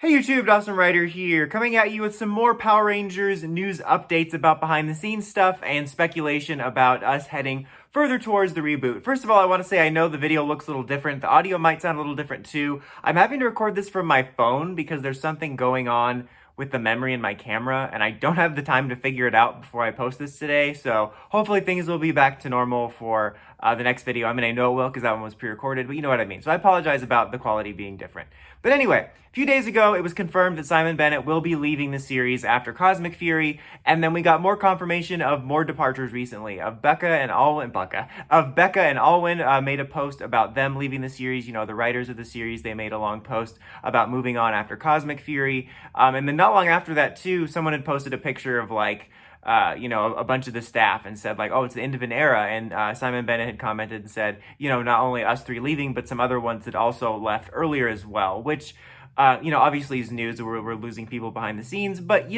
Hey YouTube, Dawson Ryder here, coming at you with some more Power Rangers news updates about behind the scenes stuff and speculation about us heading further towards the reboot. First of all, I want to say I know the video looks a little different. The audio might sound a little different too. I'm having to record this from my phone because there's something going on with the memory in my camera, and I don't have the time to figure it out before I post this today, so hopefully things will be back to normal for the next video. I mean, I know it will because that one was pre-recorded, but you know what I mean. So I apologize about the quality being different. But anyway, a few days ago, it was confirmed that Simon Bennett will be leaving the series after Cosmic Fury, and then we got more confirmation of more departures recently. Becca and Alwyn made a post about them leaving the series. You know, the writers of the series, they made a long post about moving on after Cosmic Fury. And then not long after that, too, someone had posted a picture of a bunch of the staff and said oh, it's the end of an era. And Simon Bennett had commented and said, not only us three leaving, but some other ones that also left earlier as well, which, obviously is news that we're losing people behind the scenes. But,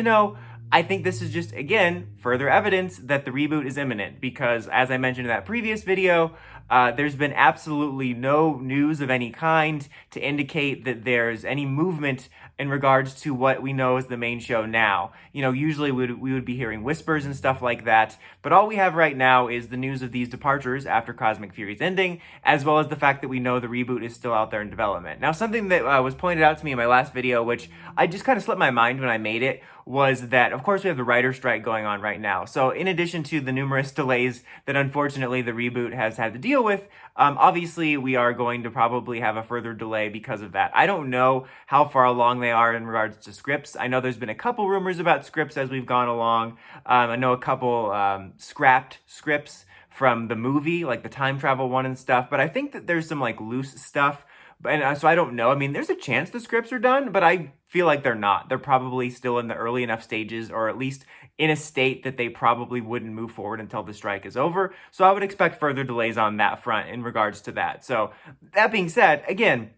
I think this is just, again, further evidence that the reboot is imminent because, as I mentioned in that previous video, there's been absolutely no news of any kind to indicate that there's any movement in regards to what we know as the main show now. Usually we would be hearing whispers and stuff like that, but all we have right now is the news of these departures after Cosmic Fury's ending, as well as the fact that we know the reboot is still out there in development. Now, something that was pointed out to me in my last video, which I just kind of slipped my mind when I made it, was that, of course, we have the writer's strike going on right now. So in addition to the numerous delays that unfortunately the reboot has had to deal with, obviously we are going to probably have a further delay because of that. I don't know how far along they are in regards to scripts. I know there's been a couple rumors about scripts as we've gone along. I know a couple scrapped scripts from the movie, like the time travel one and stuff, but I think that there's some loose stuff. And so I don't know. I mean, there's a chance the scripts are done, but I feel like they're not. They're probably still in the early enough stages, or at least in a state that they probably wouldn't move forward until the strike is over. So I would expect further delays on that front in regards to that. So that being said, again,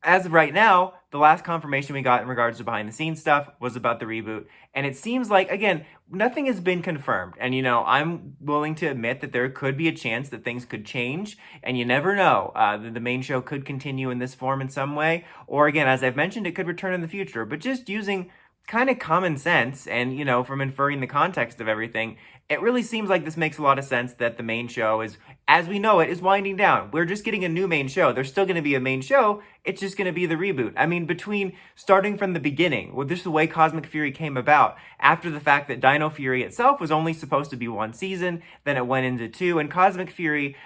as of right now, the last confirmation we got in regards to behind the scenes stuff was about the reboot. And it seems like, again, nothing has been confirmed. And, I'm willing to admit that there could be a chance that things could change. And you never know. The main show could continue in this form in some way. Or again, as I've mentioned, it could return in the future. But just using kind of common sense and, from inferring the context of everything, it really seems like this makes a lot of sense that the main show is, as we know it, is winding down. We're just getting a new main show. There's still going to be a main show. It's just going to be the reboot. I mean, between starting from the beginning, well, this is the way Cosmic Fury came about, after the fact that Dino Fury itself was only supposed to be one season, then it went into two, and Cosmic Fury,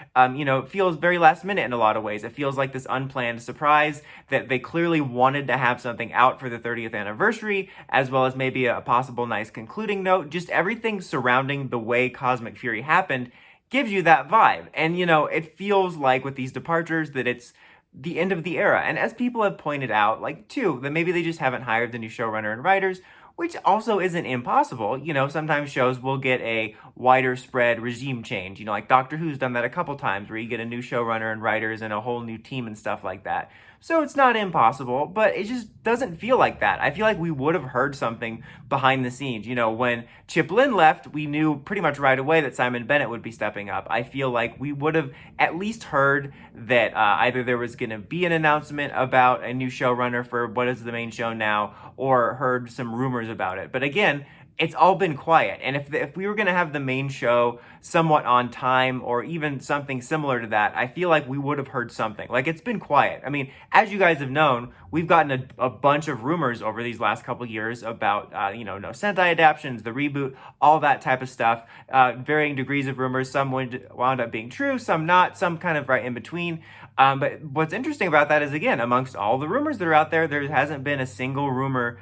feels very last minute in a lot of ways. It feels like this unplanned surprise that they clearly wanted to have something out for the 30th anniversary, as well as maybe a possible nice concluding note. Just everything surrounding the way Cosmic Fury happened gives you that vibe. And, it feels like with these departures that it's the end of the era. And as people have pointed out, too, that maybe they just haven't hired the new showrunner and writers, which also isn't impossible. Sometimes shows will get a wider spread regime change. Like Doctor Who's done that a couple times, where you get a new showrunner and writers and a whole new team and stuff like that. So it's not impossible, but it just doesn't feel like that. I feel like we would have heard something behind the scenes. When Chip Lynn left, we knew pretty much right away that Simon Bennett would be stepping up. I feel like we would have at least heard that either there was going to be an announcement about a new showrunner for what is the main show now, or heard some rumors about it. But again, it's all been quiet. And if we were going to have the main show somewhat on time, or even something similar to that, I feel like we would have heard something. It's been quiet. I mean, as you guys have known, we've gotten a bunch of rumors over these last couple years about, No Sentai adaptations, the reboot, all that type of stuff, varying degrees of rumors. Some wound up being true, some not, some kind of right in between. But what's interesting about that is, again, amongst all the rumors that are out there, there hasn't been a single rumor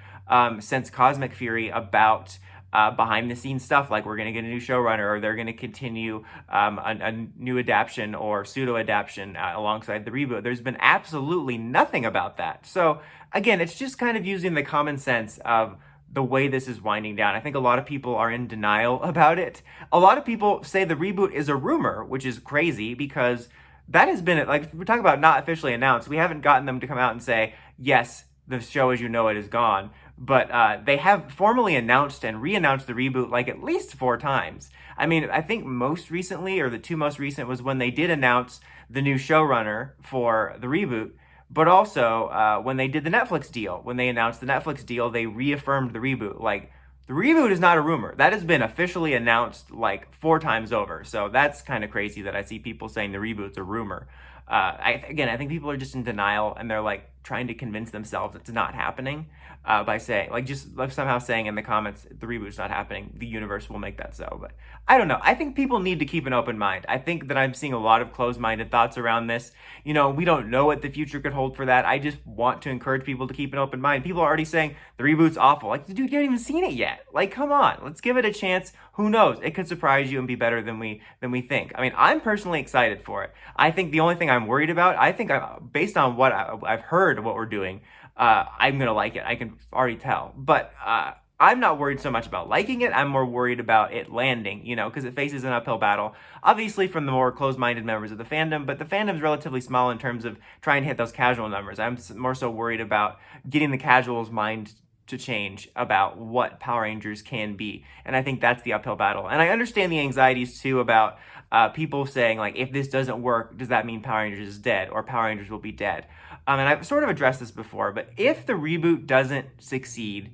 since Cosmic Fury about behind the scenes stuff, like we're going to get a new showrunner, or they're going to continue a new adaptation or pseudo adaptation alongside the reboot. There's been absolutely nothing about that. So again, it's just kind of using the common sense of the way this is winding down. I think a lot of people are in denial about it. A lot of people say the reboot is a rumor, which is crazy because that has been, we're talking about not officially announced. We haven't gotten them to come out and say, yes, the show as you know it is gone. But they have formally announced and re-announced the reboot at least 4 times. I mean, I think most recently, or the 2 most recent, was when they did announce the new showrunner for the reboot. But also, when they did the Netflix deal, when they announced the Netflix deal, they reaffirmed the reboot. Like, the reboot is not a rumor. That has been officially announced like 4 times over. So that's kind of crazy that I see people saying the reboot's a rumor. I think people are just in denial and they're like trying to convince themselves it's not happening by saying, like, just like somehow saying in the comments, the reboot's not happening. The universe will make that so. But I don't know. I think people need to keep an open mind. I think that I'm seeing a lot of closed minded thoughts around this. You know, we don't know what the future could hold for that. I just want to encourage people to keep an open mind. People are already saying the reboot's awful. Like, dude, you haven't even seen it yet. Like, come on, let's give it a chance. Who knows? It could surprise you and be better than we think. I mean, I'm personally excited for it. I think the only thing I'm worried about, based on what I've heard of what we're doing, I'm gonna like it. I can already tell. But I'm not worried so much about liking it. I'm more worried about it landing, you know, because it faces an uphill battle, obviously from the more closed-minded members of the fandom, but the fandom's relatively small in terms of trying to hit those casual numbers. I'm more so worried about getting the casuals' mind to change about what Power Rangers can be. And I think that's the uphill battle. And I understand the anxieties too about people saying, like, if this doesn't work, does that mean Power Rangers is dead or Power Rangers will be dead? And I've sort of addressed this before, but if the reboot doesn't succeed,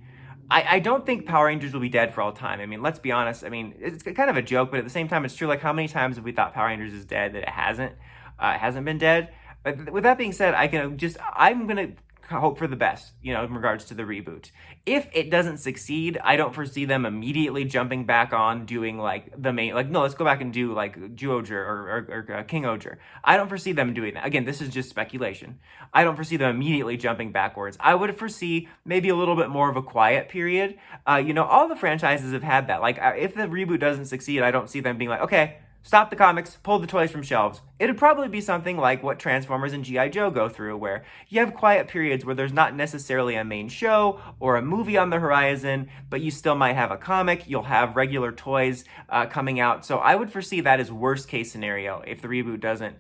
I don't think Power Rangers will be dead for all time. I mean, let's be honest. I mean, it's kind of a joke, but at the same time, it's true. Like, how many times have we thought Power Rangers is dead that it hasn't been dead? But with that being said, I'm gonna hope for the best, you know, in regards to the reboot. If it doesn't succeed, I don't foresee them immediately jumping back on doing like the main, like, no, let's go back and do like Zyuohger or King Oger. I don't foresee them doing that. Again, this is just speculation. I don't foresee them immediately jumping backwards. I would foresee maybe a little bit more of a quiet period. You know, all the franchises have had that. Like, if the reboot doesn't succeed, I don't see them being like, okay, stop the comics, pull the toys from shelves. It'd probably be something like what Transformers and G.I. Joe go through, where you have quiet periods where there's not necessarily a main show or a movie on the horizon, but you still might have a comic, you'll have regular toys coming out. So I would foresee that as worst case scenario if the reboot doesn't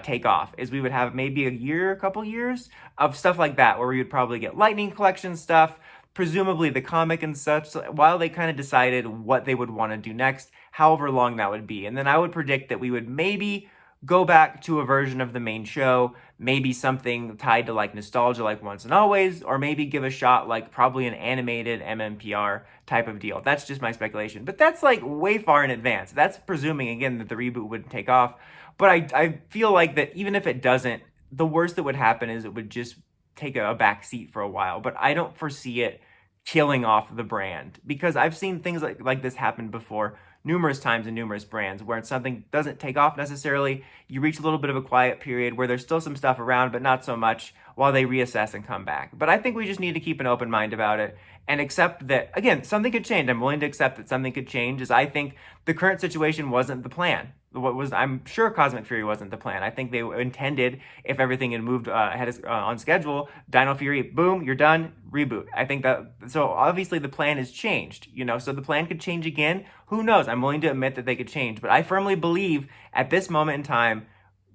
take off, is we would have maybe a couple years of stuff like that, where we would probably get Lightning Collection stuff, presumably the comic and such, while they kind of decided what they would want to do next, however long that would be. And then I would predict that we would maybe go back to a version of the main show, maybe something tied to like nostalgia like Once and Always, or maybe give a shot like probably an animated mmpr type of deal. That's just my speculation, but that's like way far in advance. That's presuming, again, that the reboot wouldn't take off. But I feel like that even if it doesn't, the worst that would happen is it would just take a back seat for a while. But I don't foresee it killing off the brand, because I've seen things like this happen before numerous times in numerous brands, where something doesn't take off necessarily. You reach a little bit of a quiet period where there's still some stuff around, but not so much, while they reassess and come back. But I think we just need to keep an open mind about it and accept that, again, something could change. I'm willing to accept that something could change, as I think the current situation wasn't the plan. I'm sure Cosmic Fury wasn't the plan. I think they intended, if everything had moved ahead on schedule, Dino Fury, boom, you're done, reboot. I think that, so obviously the plan has changed, you know, so the plan could change again. Who knows? I'm willing to admit that they could change, but I firmly believe at this moment in time,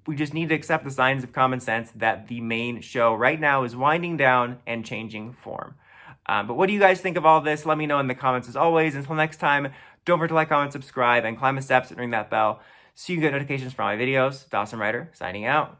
we just need to accept the signs of common sense that the main show right now is winding down and changing form. But what do you guys think of all this? Let me know in the comments as always. Until next time, don't forget to like, comment, subscribe, and climb the steps and ring that bell so you can get notifications for all my videos. Dawson Ryder, signing out.